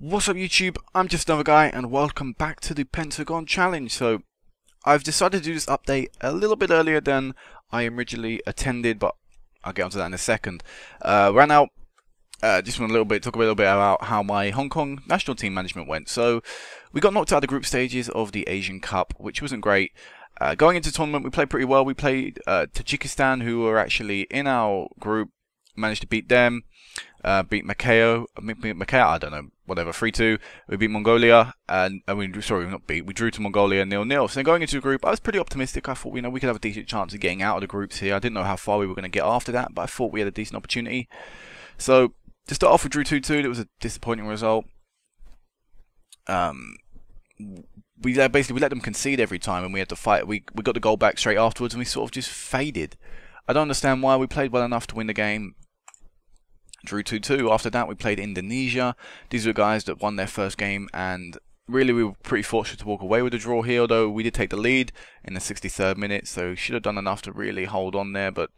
What's up YouTube, I'm just another guy and welcome back to the Pentagon challenge. So I've decided to do this update a little bit earlier than I originally intended, but I'll get onto that in a second. Right now, just want to talk a little bit about how my Hong Kong national team management went. So we got knocked out of the group stages of the Asian Cup, which wasn't great. Going into the tournament, we played pretty well. We played Tajikistan, who were actually in our group, managed to beat them. Beat Macau, I don't know, whatever, 3-2. We beat Mongolia, and we drew to Mongolia 0-0. So going into the group, I was pretty optimistic. I thought, we could have a decent chance of getting out of the groups here. I didn't know how far we were going to get after that, but I thought we had a decent opportunity. So to start off, we drew 2-2. It was a disappointing result. We let them concede every time, and we had to fight. We got the goal back straight afterwards, and we sort of just faded. I don't understand why. We played well enough to win the game. Drew 2-2. After that, we played Indonesia. These are the guys that won their first game, and really we were pretty fortunate to walk away with a draw here, although we did take the lead in the 63rd minute, so should have done enough to really hold on there. But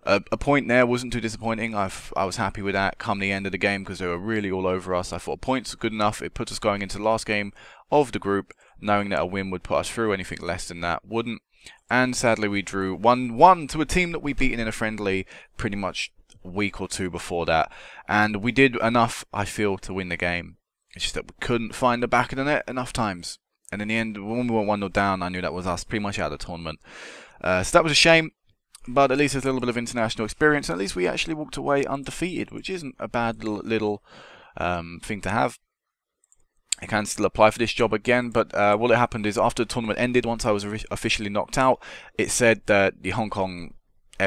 a point there wasn't too disappointing. I was happy with that come the end of the game because they were really all over us. I thought points were good enough. It put us going into the last game of the group, knowing that a win would put us through. Anything less than that wouldn't. And sadly, we drew 1-1 to a team that we beaten in a friendly pretty much week or two before that, and we did enough, I feel, to win the game. It's just that we couldn't find the back of the net enough times, and in the end, when we went 1-0 down, I knew that was us pretty much out of the tournament. So that was a shame, but at least there's a little bit of international experience, and at least we actually walked away undefeated, which isn't a bad little thing to have. I can still apply for this job again, but what happened is after the tournament ended, once I was officially knocked out, it said that the Hong Kong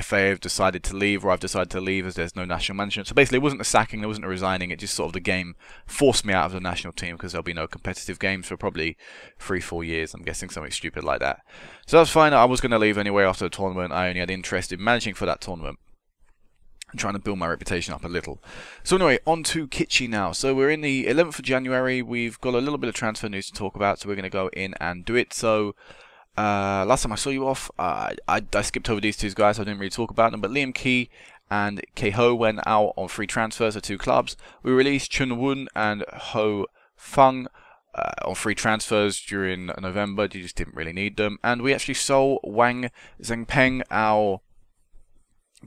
FA have decided to leave, or I've decided to leave, as there's no national management. So basically it wasn't a sacking, there wasn't a resigning, it just sort of the game forced me out of the national team because there'll be no competitive games for probably 3-4 years. I'm guessing something stupid like that. So that's fine. I was going to leave anyway after the tournament. I only had interest in managing for that tournament and trying to build my reputation up a little. So anyway, on to Kitchi now. So we're in the 11th of January. We've got a little bit of transfer news to talk about, so we're going to go in and do it. So last time I saw you off, I skipped over these two guys, so I didn't really talk about them, but Liam Key and Kei Ho went out on free transfers to two clubs. We released Chun Wun and Ho Feng on free transfers during November. You just didn't really need them. And we actually sold Wang Zhengpeng, our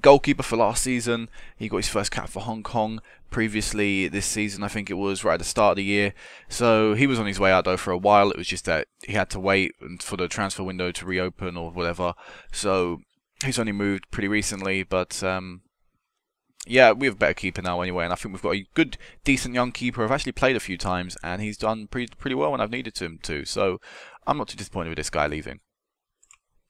goalkeeper for last season. He got his first cap for Hong Kong previously this season, I think it was, right at the start of the year. So he was on his way out though for a while. It was just that he had to wait for the transfer window to reopen or whatever. So he's only moved pretty recently, but yeah, we have a better keeper now anyway, and I think we've got a good, decent young keeper. I've actually played a few times, and he's done pretty well when I've needed him to. So I'm not too disappointed with this guy leaving.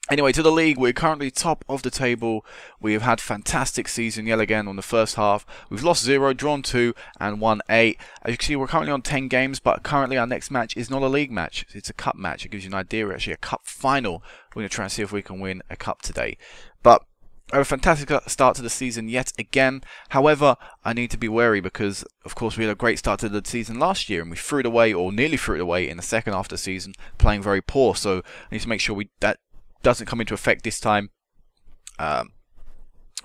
Anyway, to the league, we're currently top of the table. We have had fantastic season yet again on the first half. We've lost 0, drawn 2, and won 8. As you can see, we're currently on 10 games, but currently our next match is not a league match. It's a cup match. It gives you an idea. We're actually a cup final. We're going to try and see if we can win a cup today. But I have a fantastic start to the season yet again. However, I need to be wary because, of course, we had a great start to the season last year, and we threw it away, or nearly threw it away, in the second half of the season, playing very poor. So I need to make sure that doesn't come into effect this time.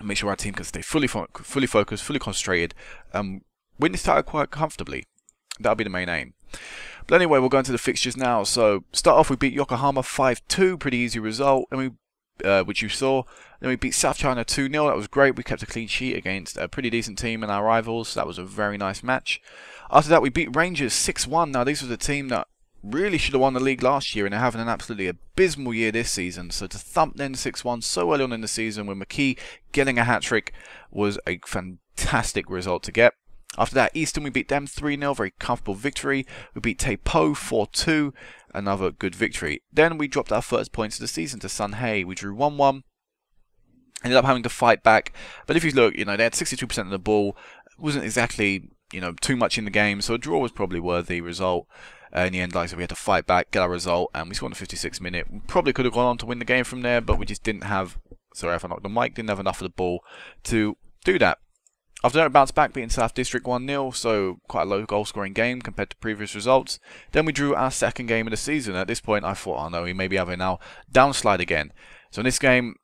Make sure our team can stay fully focused, fully concentrated, win this title quite comfortably. That'll be the main aim. But anyway, we'll go into the fixtures now. So start off, we beat Yokohama 5-2, pretty easy result, and which you saw. Then we beat South China 2-0. That was great. We kept a clean sheet against a pretty decent team and our rivals. That was a very nice match. After that, we beat Rangers 6-1. Now, this was a team that really should have won the league last year, and they're having an absolutely abysmal year this season. So to thump them 6-1 so early on in the season with McKee getting a hat-trick was a fantastic result to get. After that, Eastern, we beat them 3-0, very comfortable victory. We beat Taipo 4-2, another good victory. Then we dropped our first points of the season to Sunhae. We drew 1-1, ended up having to fight back. But if you look, they had 62% of the ball. It wasn't exactly, too much in the game, so a draw was probably worthy result. In the end, like I said, we had to fight back, get our result, and we scored in the 56th minute. We probably could have gone on to win the game from there, but we just didn't have, sorry if I knocked the mic, didn't have enough of the ball to do that. After that, we bounced back, beating South District 1-0, so quite a low goal-scoring game compared to previous results. Then we drew our second game of the season. At this point, I thought, oh no, we may be having now downslide again. So in this game,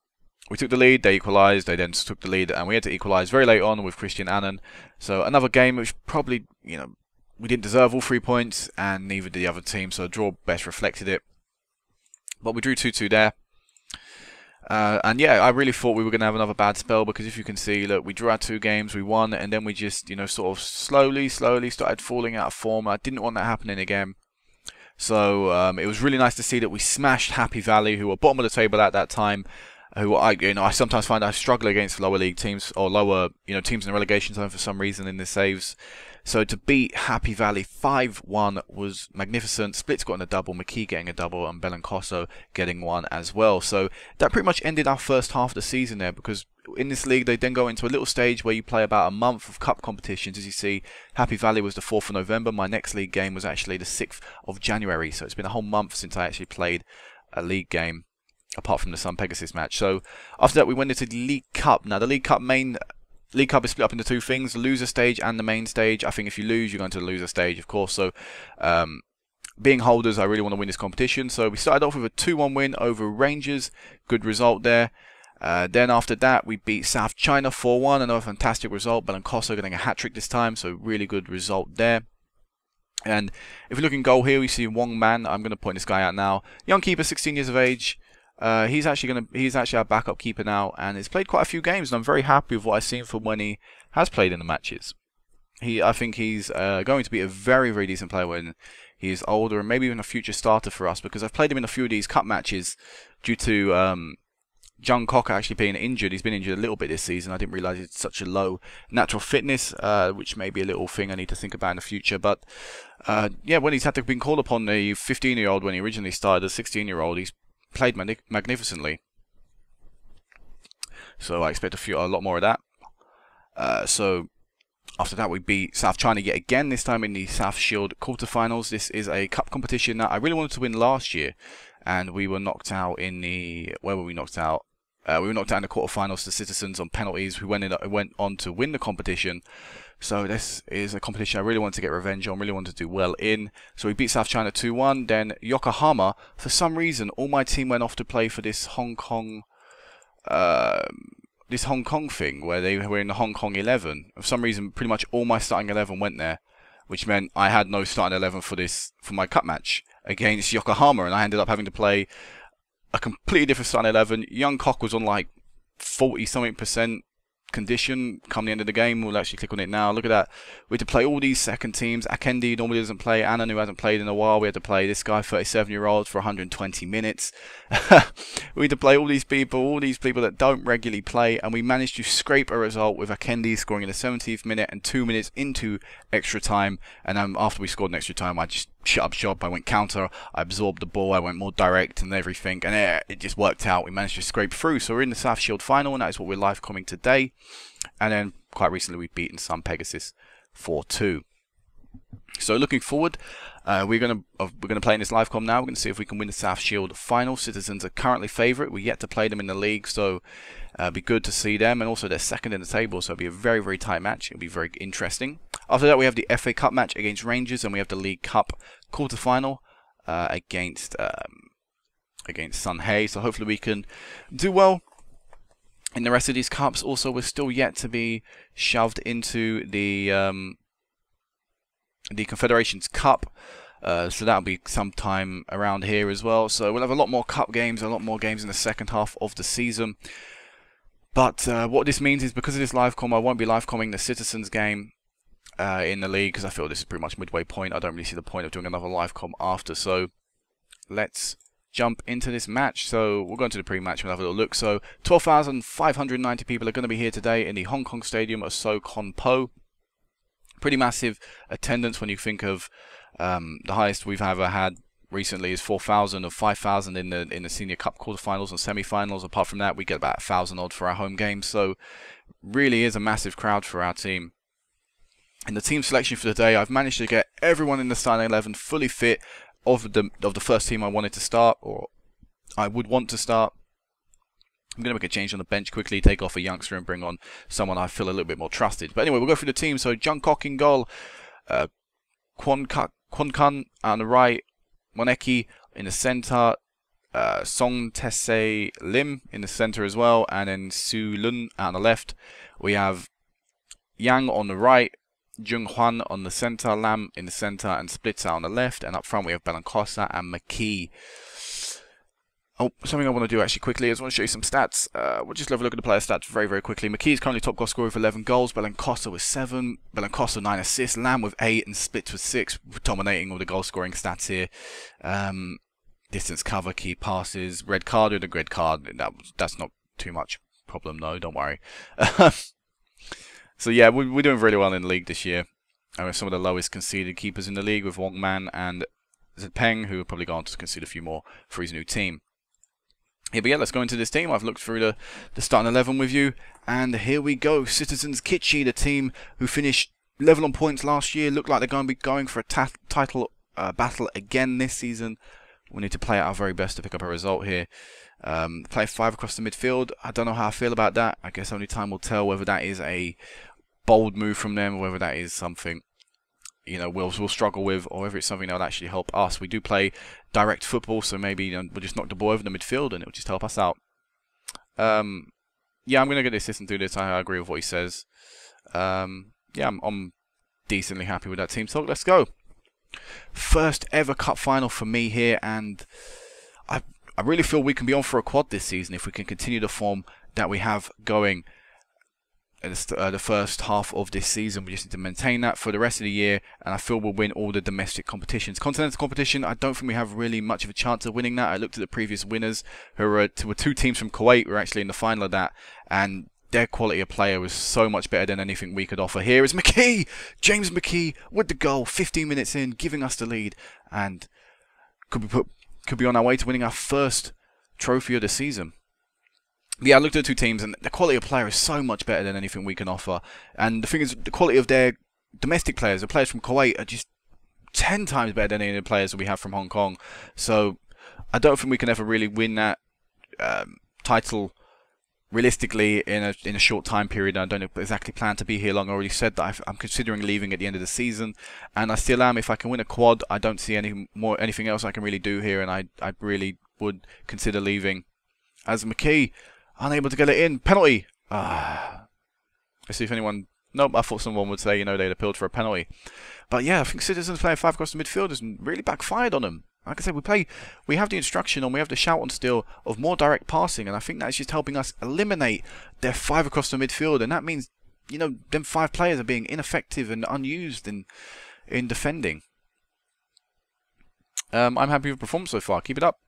we took the lead, they equalised, they then took the lead, and we had to equalise very late on with Christian Annan. So another game which probably, we didn't deserve all 3 points, and neither did the other team, so a draw best reflected it. But we drew 2-2 there. And yeah, I really thought we were going to have another bad spell, because if you can see, look, we drew our 2 games, we won, and then we just, you know, sort of slowly started falling out of form. I didn't want that happening again. So it was really nice to see that we smashed Happy Valley, who were bottom of the table at that time. Who I sometimes find I struggle against lower league teams, or lower, teams in the relegation zone for some reason in the saves. So to beat Happy Valley 5-1 was magnificent. Splits got in a double, McKee getting a double, and Belancoso getting one as well. So that pretty much ended our first half of the season there, because in this league they then go into a little stage where you play about a month of cup competitions. As you see, Happy Valley was the 4th of November. My next league game was actually the 6th of January. So it's been a whole month since I actually played a league game, apart from the Sun Pegasus match. So after that we went into the League Cup. Now the League Cup is split up into 2 things, the loser stage and the main stage. I think if you lose, you're going to the loser stage, of course. So being holders, I really want to win this competition. So we started off with a 2-1 win over Rangers. Good result there. Then after that, we beat South China 4-1. Another fantastic result. Belancoso getting a hat-trick this time, so really good result there. And if we look in goal here, we see Wong Man. I'm going to point this guy out now. Young keeper, 16 years of age. He's actually our backup keeper now, and he's played quite a few games, and I'm very happy with what I've seen from when he has played in the matches. I think he's going to be a very, very decent player when he is older, and maybe even a future starter for us, because I've played him in a few of these cup matches due to Jung Kok actually being injured. He's been injured a little bit this season. I didn't realise it's such a low natural fitness, which may be a little thing I need to think about in the future. But yeah, when he's had to be called upon, the 15-year-old when he originally started, the 16-year-old, he's played magnificently. So I expect a lot more of that. So after that we beat South China yet again, this time in the South Shield quarterfinals. This is a cup competition that I really wanted to win last year, and we were knocked out in the... Where were we knocked out? We were knocked out in the quarterfinals to Citizens on penalties. We went on to win the competition. So this is a competition I really wanted to get revenge on, really wanted to do well in. So we beat South China 2-1. Then Yokohama, for some reason, all my team went off to play for this Hong Kong thing, where they were in the Hong Kong 11. For some reason, pretty much all my starting 11 went there, which meant I had no starting 11 for my cup match against Yokohama, and I ended up having to play a completely different starting 11. Young Kok was on like 40-something% condition come the end of the game. We'll actually click on it now. Look at that. We had to play all these second teams. Akendi normally doesn't play. Annan, who hasn't played in a while, we had to play this guy, 37-year-old, for 120 minutes. We had to play all these people that don't regularly play, and we managed to scrape a result with Akendi scoring in the 70th minute and 2 minutes into extra time. And after we scored in extra time, I just shut up shop. I went counter, I absorbed the ball, I went more direct and everything, and it just worked out. We managed to scrape through. So we're in the South Shield final, and that is what we're live coming today. And then quite recently we've beaten Sun Pegasus 4-2. So looking forward, we're gonna play in this live com now. We're gonna see if we can win the South Shield final. Citizens are currently favourite. We're yet to play them in the league, so it'll be good to see them. And also they're second in the table, so it'll be a very, very tight match. It'll be very interesting. After that, we have the FA Cup match against Rangers, and we have the League Cup quarterfinal against Sunhay. So hopefully we can do well in the rest of these cups. Also, we're still yet to be shoved into the Confederations Cup, so that'll be sometime around here as well. So we'll have a lot more cup games, a lot more games in the second half of the season. But what this means is, because of this live com, I won't be live comming the Citizens game in the league, because I feel this is pretty much midway point. I don't really see the point of doing another live com after. So let's jump into this match. So we'll go into the pre-match and we'll have a little look. So 12,590 people are going to be here today in the Hong Kong Stadium of So Kon Po. Pretty massive attendance when you think of the highest we've ever had recently is 4,000 or 5,000 in the Senior Cup quarterfinals and semi-finals. Apart from that, we get about 1,000 odd for our home games. So really is a massive crowd for our team. In the team selection for the day, I've managed to get everyone in the starting 11 fully fit of the first team I wanted to start, or I would want to start. I'm going to make a change on the bench quickly, take off a youngster and bring on someone I feel a little bit more trusted. But anyway, we'll go through the team. So Jung Kok in goal, Kwon Kun on the right, Moneki in the centre, Song Tae Lim in the centre as well, and then Su Lun on the left. We have Yang on the right, Jung Hwan on the centre, Lam in the centre, and Splitzer on the left. And up front we have Belancosta and McKee. Oh, something I want to do actually quickly is I want to show you some stats. We'll just have a look at the player stats very, very quickly. McKee is currently top goal scorer with 11 goals. Belancosta with 7. Belancosta 9 assists. Lam with 8 and Splitz with 6. Dominating all the goal scoring stats here. Distance cover, key passes, red card with a red card. That's not too much problem though. Don't worry. So yeah, we're doing really well in the league this year. We're some of the lowest conceded keepers in the league with Wong Man and Zepeng, who will probably go on to concede a few more for his new team. Yeah, but yeah, let's go into this team. I've looked through the starting 11 with you, and here we go. Citizens Kitschy, the team who finished level on points last year, look like they're going to be going for a title battle again this season. We need to play at our very best to pick up a result here. Play 5 across the midfield. I don't know how I feel about that. I guess only time will tell whether that is a bold move from them, or whether that is something, you know, we'll struggle with, or whether it's something that will actually help us. We do play direct football, so maybe, you know, we'll just knock the ball over the midfield and it'll just help us out. Yeah, I'm going to get the assistant do this. I agree with what he says. Yeah, I'm decently happy with that team talk. Let's go. First ever cup final for me here, and I really feel we can be on for a quad this season if we can continue the form that we have going in the first half of this season. We just need to maintain that for the rest of the year, and I feel we'll win all the domestic competitions. Continental competition, I don't think we have really much of a chance of winning that. I looked at the previous winners, who were 2 teams from Kuwait, who were actually in the final of that, and their quality of player was so much better than anything we could offer. Here is McKee! James McKee with the goal, 15 minutes in, giving us the lead, and could be on our way to winning our first trophy of the season. Yeah, I looked at the 2 teams, and the quality of player is so much better than anything we can offer. And the thing is, the quality of their domestic players, the players from Kuwait, are just 10 times better than any of the players that we have from Hong Kong. So I don't think we can ever really win that title realistically in a short time period. I don't exactly plan to be here long. I already said that I'm considering leaving at the end of the season, and I still am. If I can win a quad, I don't see anything else I can really do here, and I really would consider leaving. As McKee, unable to get it in. Penalty. Let's see if anyone... Nope, I thought someone would say, you know, they'd appealed for a penalty. But yeah, I think Citizens playing 5 across the midfield has really backfired on them. Like I said, we have the instruction, and we have the shout on still of more direct passing, and I think that's just helping us eliminate their 5 across the midfield, and that means, you know, them 5 players are being ineffective and unused in defending. I'm happy with the performance so far. Keep it up.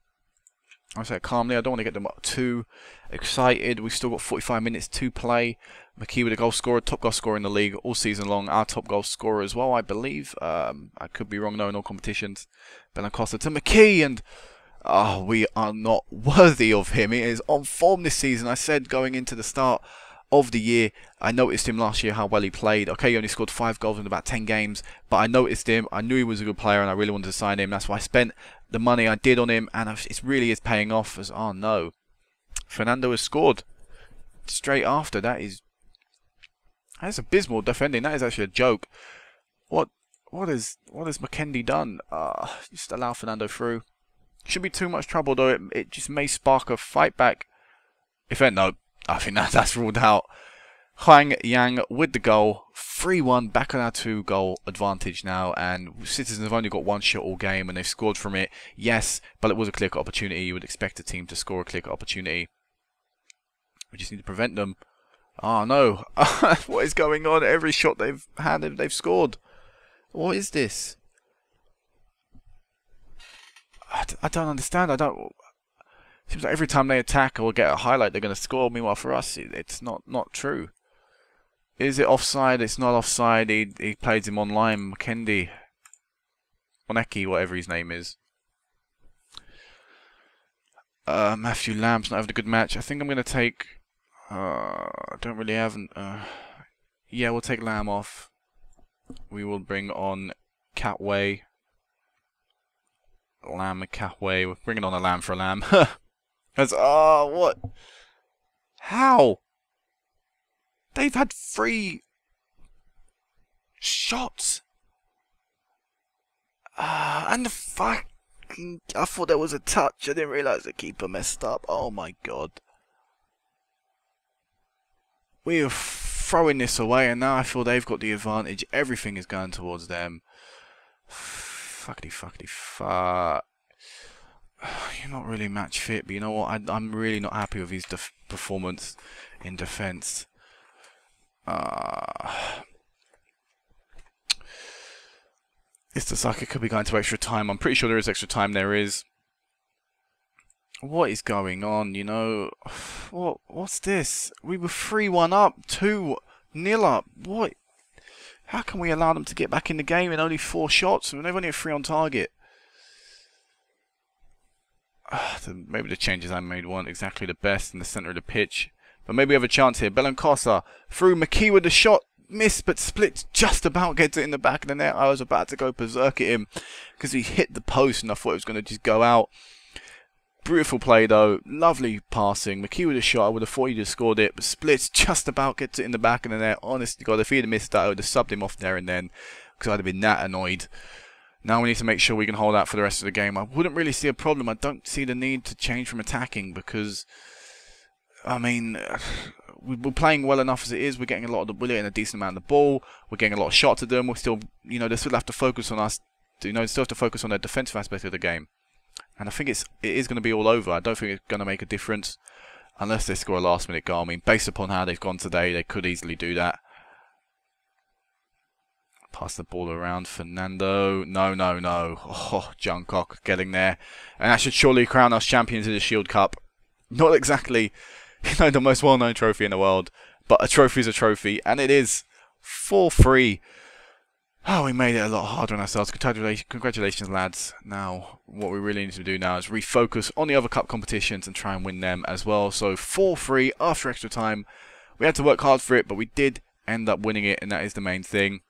I say it calmly. I don't want to get them too excited. We've still got 45 minutes to play. McKee with a goal scorer, top goal scorer in the league all season long. Our top goal scorer as well, I believe. I could be wrong though in all competitions. Belancosta to McKee, and we are not worthy of him. He is on form this season. I said going into the start of the year, I noticed him last year how well he played. Okay, he only scored 5 goals in about 10 games, but I noticed him. I knew he was a good player, and I really wanted to sign him. That's why I spent the money I did on him, and it really is paying off. As oh no, Fernando has scored straight after. That's abysmal defending. That is actually a joke. What has McKendy done? Just allow Fernando through. Shouldn't be too much trouble though. It just may spark a fight back. No, I think that's ruled out. Huang Yang with the goal, 3-1, back on our 2-goal advantage now, and Citizens have only got 1 shot all game, and they've scored from it. Yes, but it was a clear-cut opportunity. You would expect a team to score a clear-cut opportunity. We just need to prevent them. Oh no, what is going on? Every shot they've had, they've scored. What is this? I don't understand. Seems like every time they attack or get a highlight, they're going to score. Meanwhile, for us, it's not true. Is it offside? It's not offside. He plays him online. Kendi. Oneki, whatever his name is. Matthew Lamb's not having a good match. I think I'm going to take... I don't really have... yeah, we'll take Lamb off. We will bring on Catway. Lamb and Catway. We're bringing on a Lamb for a Lamb. What? How? They've had 3 shots. And the fucking... I thought there was a touch. I didn't realise the keeper messed up. Oh my god. We have throwing this away, and now I feel they've got the advantage. Everything is going towards them. Fuckity fuck. You're not really match fit, but you know what? I'm really not happy with his performance in defence. It's just like it could be going to extra time. I'm pretty sure there is extra time. There is. What is going on? You know, what's this? We were 3-1 up, 2-0 up. What? How can we allow them to get back in the game in only 4 shots? I mean, they've only had 3 on target. Maybe the changes I made weren't exactly the best in the centre of the pitch. But maybe we have a chance here. Belancosa through McKee with the shot. Missed, but Split just about gets it in the back of the net. I was about to go berserk at him because he hit the post and I thought it was going to just go out. Beautiful play though. Lovely passing. McKee with a shot. I would have thought he'd have scored it. But Splits just about gets it in the back of the net. Honest to God, if he'd have missed that, I would have subbed him off there and then because I'd have been that annoyed. Now we need to make sure we can hold out for the rest of the game. I wouldn't really see a problem. I don't see the need to change from attacking because, I mean, we're playing well enough as it is. We're getting a lot of the, we're getting a decent amount of the ball. We're getting a lot of shots at them. We're still, you know, they still have to focus on us. You know, they still have to focus on the defensive aspect of the game. And I think it is going to be all over. I don't think it's going to make a difference unless they score a last-minute goal. I mean, based upon how they've gone today, they could easily do that. Pass the ball around. Fernando. No. Oh, Jungkook getting there. And that should surely crown us champions of the Shield Cup. Not exactly, you know, the most well-known trophy in the world, but a trophy is a trophy, and it is 4-3. Oh, we made it a lot harder on ourselves. Congratulations, lads. Now, what we really need to do now is refocus on the other cup competitions and try and win them as well. So 4-3 after extra time. We had to work hard for it, but we did end up winning it, and that is the main thing.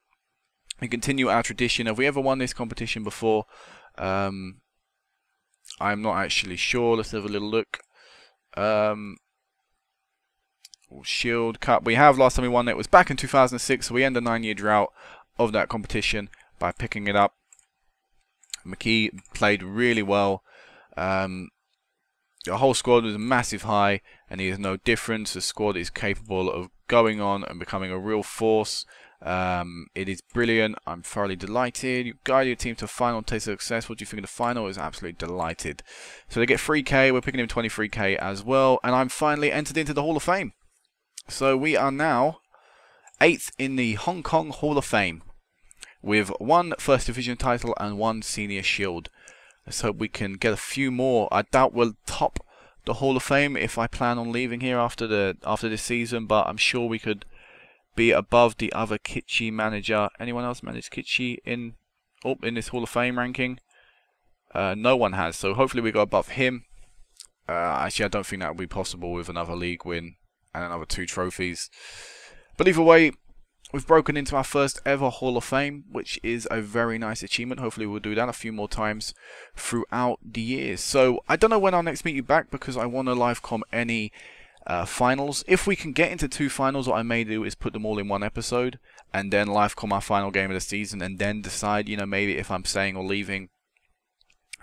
We continue our tradition. Have we ever won this competition before? I'm not actually sure. Let's have a little look. Shield Cup. We have. Last time we won it was back in 2006. So we end a 9-year drought of that competition by picking it up. McKee played really well. The whole squad was a massive high, and he is no different. The squad is capable of going on and becoming a real force. It is brilliant. I'm thoroughly delighted. You guide your team to a final taste of success. What do you think of the final? I was absolutely delighted. So they get 3k. We're picking him 23k as well. And I'm finally entered into the Hall of Fame. So we are now 8th in the Hong Kong Hall of Fame with 1 First Division title and 1 Senior Shield. Let's hope we can get a few more. I doubt we'll top the Hall of Fame if I plan on leaving here after this season, but I'm sure we could be above the other Kitschy manager. Anyone else managed Kitschy in this Hall of Fame ranking? No one has, so hopefully we go above him. Actually, I don't think that will be possible with another league win and another 2 trophies. But either way, we've broken into our first ever Hall of Fame, which is a very nice achievement. Hopefully we'll do that a few more times throughout the years. So I don't know when I'll next meet you back because I want to live com any finals. If we can get into 2 finals, what I may do is put them all in 1 episode and then live com our final game of the season and then decide, you know, maybe if I'm staying or leaving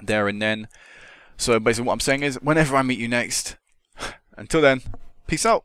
there and then. So basically what I'm saying is whenever I meet you next, until then, peace out.